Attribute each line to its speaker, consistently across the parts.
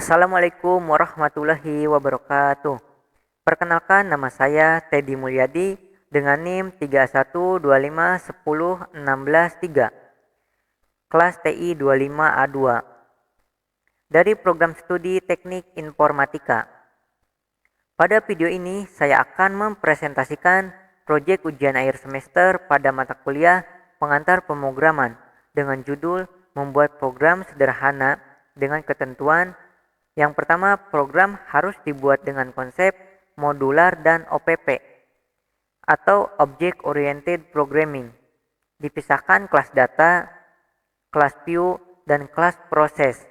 Speaker 1: Assalamualaikum warahmatullahi wabarakatuh. Perkenalkan, nama saya Teddy Mulyadi dengan NIM 31251016 3, kelas TI 25A2 dari program studi Teknik Informatika. Pada video ini saya akan mempresentasikan proyek ujian akhir semester pada mata kuliah pengantar pemrograman dengan judul membuat program sederhana dengan ketentuan. Yang pertama, program harus dibuat dengan konsep modular dan OPP atau Object Oriented Programming. Dipisahkan kelas data, kelas view, dan kelas proses.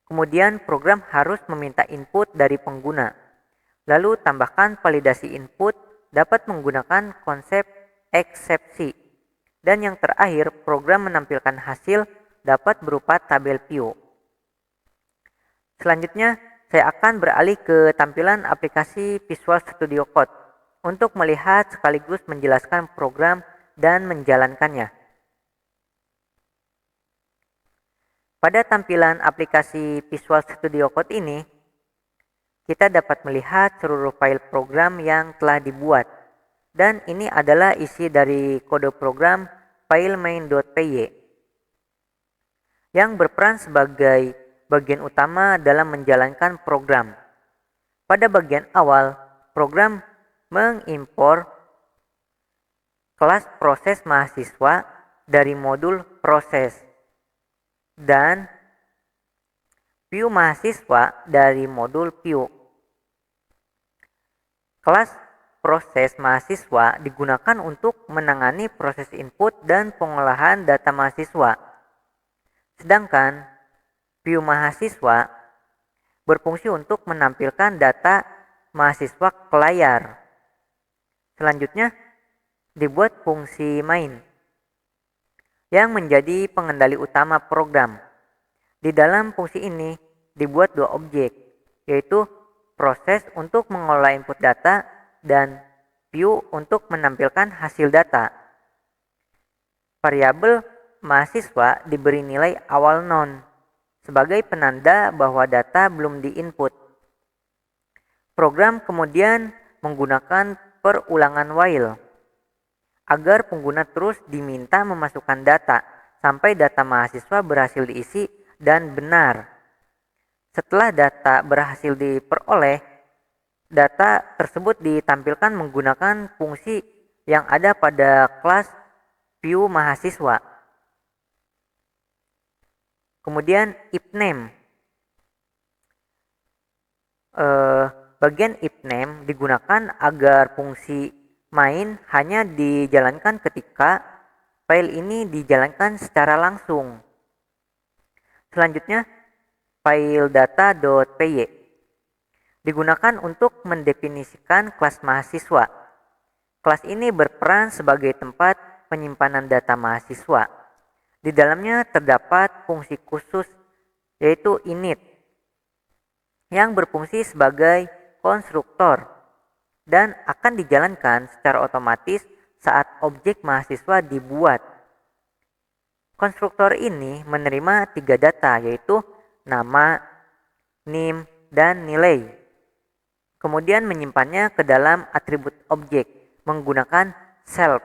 Speaker 1: Kemudian program harus meminta input dari pengguna. Lalu tambahkan validasi input dapat menggunakan konsep eksepsi. Dan yang terakhir, program menampilkan hasil dapat berupa tabel view. Selanjutnya, saya akan beralih ke tampilan aplikasi Visual Studio Code untuk melihat sekaligus menjelaskan program dan menjalankannya. Pada tampilan aplikasi Visual Studio Code ini, kita dapat melihat seluruh file program yang telah dibuat. Dan ini adalah isi dari kode program file main.py yang berperan sebagai bagian utama dalam menjalankan program. Pada bagian awal, program mengimpor kelas proses mahasiswa dari modul proses dan view mahasiswa dari modul view. Kelas proses mahasiswa digunakan untuk menangani proses input dan pengolahan data mahasiswa. Sedangkan view mahasiswa berfungsi untuk menampilkan data mahasiswa ke layar. Selanjutnya, dibuat fungsi main yang menjadi pengendali utama program. Di dalam fungsi ini dibuat dua objek, yaitu proses untuk mengolah input data dan view untuk menampilkan hasil data. Variabel mahasiswa diberi nilai awal non sebagai penanda bahwa data belum diinput. Program kemudian menggunakan perulangan while agar pengguna terus diminta memasukkan data sampai data mahasiswa berhasil diisi dan benar. Setelah data berhasil diperoleh, data tersebut ditampilkan menggunakan fungsi yang ada pada kelas view mahasiswa. Kemudian if name. Bagian if name digunakan agar fungsi main hanya dijalankan ketika file ini dijalankan secara langsung. Selanjutnya, file data.py digunakan untuk mendefinisikan kelas mahasiswa. Kelas ini berperan sebagai tempat penyimpanan data mahasiswa. Di dalamnya terdapat fungsi khusus yaitu init yang berfungsi sebagai konstruktor dan akan dijalankan secara otomatis saat objek mahasiswa dibuat. Konstruktor ini menerima 3 data yaitu nama, NIM, dan nilai. Kemudian menyimpannya ke dalam atribut objek menggunakan self.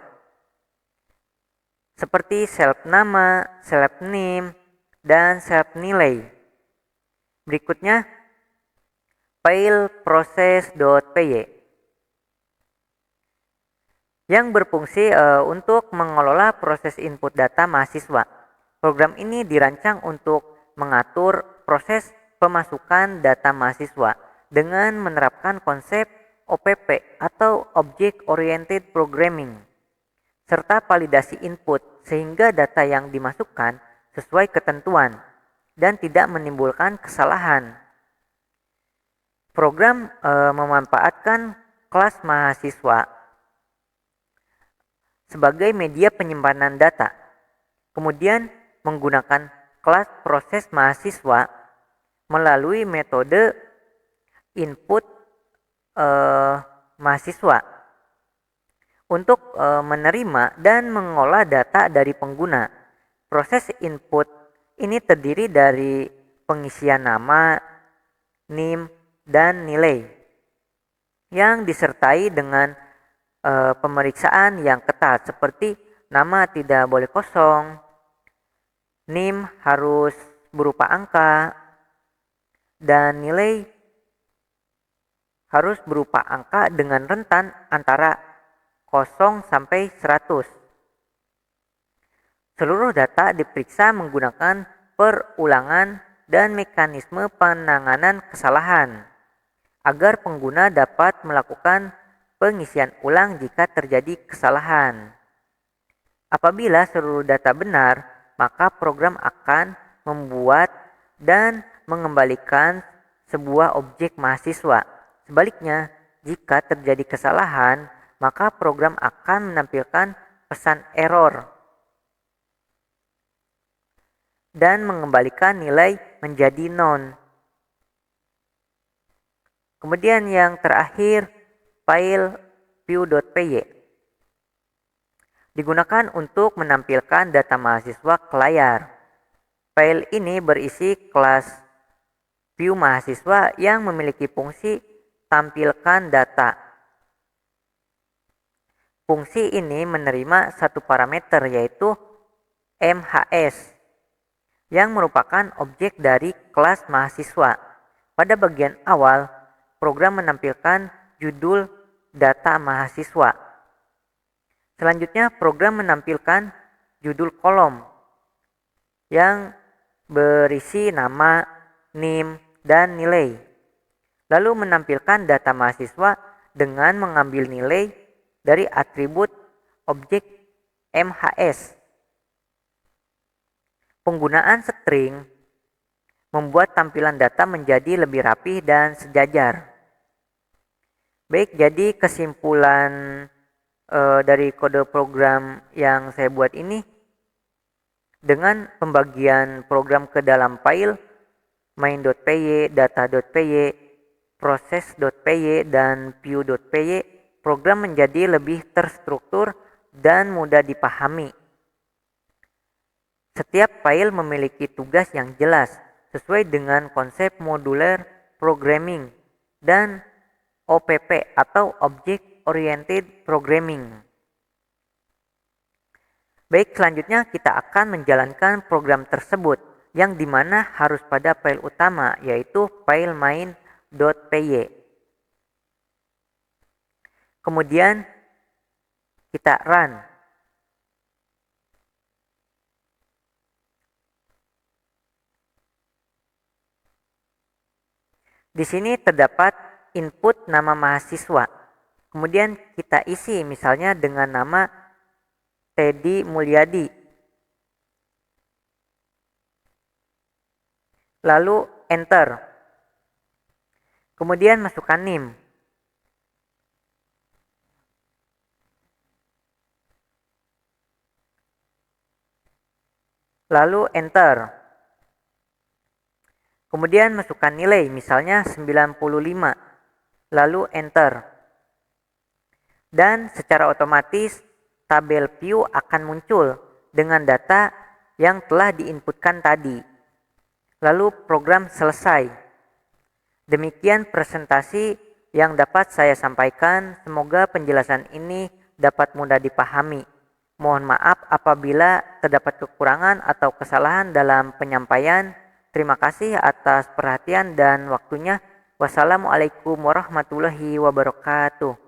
Speaker 1: Seperti self nama, self name, dan self nilai. Berikutnya, file proses.py yang berfungsi untuk mengelola proses input data mahasiswa. Program ini dirancang untuk mengatur proses pemasukan data mahasiswa dengan menerapkan konsep OPP atau Object Oriented Programming serta validasi input sehingga data yang dimasukkan sesuai ketentuan dan tidak menimbulkan kesalahan. Program memanfaatkan kelas mahasiswa sebagai media penyimpanan data. Kemudian menggunakan kelas proses mahasiswa melalui metode input mahasiswa untuk menerima dan mengolah data dari pengguna. Proses input ini terdiri dari pengisian nama, NIM, dan nilai yang disertai dengan pemeriksaan yang ketat seperti nama tidak boleh kosong, NIM harus berupa angka, dan nilai harus berupa angka dengan rentan antara 0 sampai 100. Seluruh data diperiksa menggunakan perulangan dan mekanisme penanganan kesalahan agar pengguna dapat melakukan pengisian ulang jika terjadi kesalahan. Apabila seluruh data benar, maka program akan membuat dan mengembalikan sebuah objek mahasiswa. Sebaliknya, jika terjadi kesalahan, maka program akan menampilkan pesan error dan mengembalikan nilai menjadi none. Kemudian yang terakhir, file view.py digunakan untuk menampilkan data mahasiswa ke layar. File ini berisi kelas view mahasiswa yang memiliki fungsi tampilkan data. Fungsi ini menerima satu parameter yaitu MHS yang merupakan objek dari kelas mahasiswa. Pada bagian awal, program menampilkan judul data mahasiswa. Selanjutnya, program menampilkan judul kolom yang berisi nama, NIM, dan nilai. Lalu menampilkan data mahasiswa dengan mengambil nilai dari atribut objek MHS. Penggunaan string membuat tampilan data menjadi lebih rapi dan sejajar. Baik, jadi kesimpulan dari kode program yang saya buat ini, dengan pembagian program ke dalam file main.py, data.py, proses.py, dan view.py, program menjadi lebih terstruktur dan mudah dipahami. Setiap file memiliki tugas yang jelas sesuai dengan konsep modular programming dan OPP atau Object Oriented Programming. Baik, selanjutnya kita akan menjalankan program tersebut yang dimana harus pada file utama yaitu file main.py. Kemudian kita run. Di sini terdapat input nama mahasiswa. Kemudian kita isi misalnya dengan nama Teddy Mulyadi. Lalu enter. Kemudian masukkan NIM. Lalu enter. Kemudian masukkan nilai, misalnya 95. Lalu enter. Dan secara otomatis tabel view akan muncul dengan data yang telah diinputkan tadi. Lalu program selesai. Demikian presentasi yang dapat saya sampaikan. Semoga penjelasan ini dapat mudah dipahami. Mohon maaf apabila terdapat kekurangan atau kesalahan dalam penyampaian. Terima kasih atas perhatian dan waktunya. Wassalamualaikum warahmatullahi wabarakatuh.